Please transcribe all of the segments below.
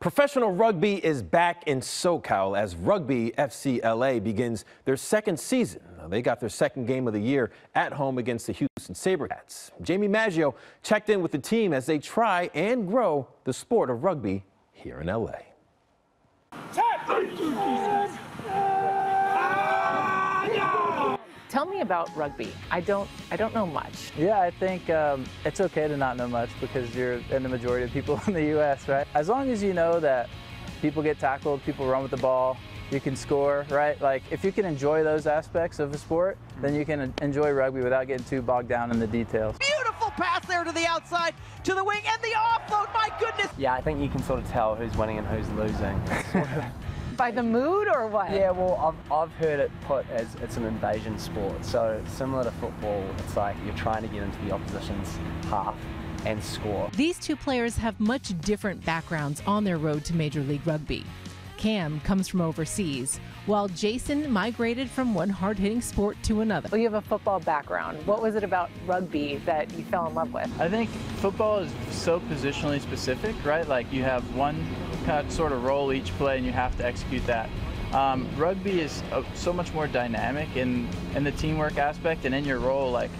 Professional rugby is back in SoCal as Rugby RFCLA begins their second season. They got their second game of the year at home against the Houston SaberCats. Jamie Maggio checked in with the team as they try and grow the sport of rugby here in LA. Tell me about rugby. I don't know much. Yeah, I think it's okay to not know much because you're in the majority of people in the U.S., right? As long as you know that people get tackled, people run with the ball, you can score, right? Like, if you can enjoy those aspects of the sport, then you can enjoy rugby without getting too bogged down in the details. Beautiful pass there to the outside, to the wing, and the offload, my goodness! Yeah, I think you can sort of tell who's winning and who's losing. By the mood or what? Yeah, well, I've heard it put as it's an invasion sport. So similar to football, it's like you're trying to get into the opposition's half and score. These two players have much different backgrounds on their road to Major League Rugby. Cam comes from overseas, while Jason migrated from one hard-hitting sport to another. Well, you have a football background. What was it about rugby that you fell in love with? I think football is so positionally specific, right? Like, you have one kind of sort of role each play and you have to execute that. Rugby is so much more dynamic in the teamwork aspect and in your role. Like,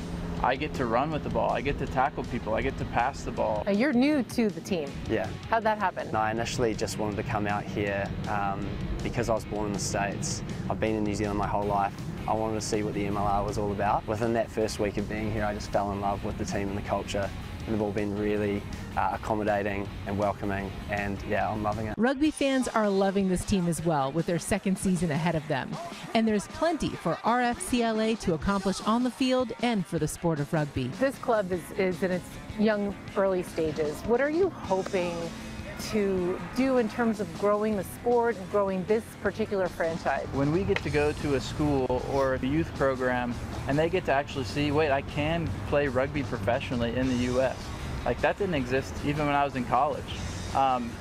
I get to run with the ball, I get to tackle people, I get to pass the ball. Now, you're new to the team. Yeah. How'd that happen? No, I initially just wanted to come out here because I was born in the States. I've been in New Zealand my whole life. I wanted to see what the MLR was all about. Within that first week of being here, I just fell in love with the team and the culture. And they've all been really accommodating and welcoming, and yeah, I'm loving it. Rugby fans are loving this team as well, with their second season ahead of them. And there's plenty for RFCLA to accomplish on the field and for the sport of rugby. This club is in its young, early stages. What are you hoping to do in terms of growing the sport and growing this particular franchise? When we get to go to a school or a youth program and they get to actually see, wait, I can play rugby professionally in the U.S. Like, that didn't exist even when I was in college.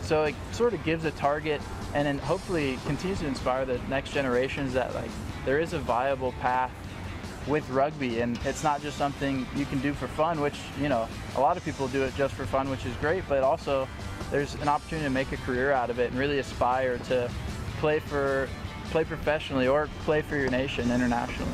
So it sort of gives a target and then hopefully continues to inspire the next generations that, like, there is a viable path with rugby, and it's not just something you can do for fun, which, you know, a lot of people do it just for fun, which is great, but also there's an opportunity to make a career out of it and really aspire to play professionally or play for your nation internationally.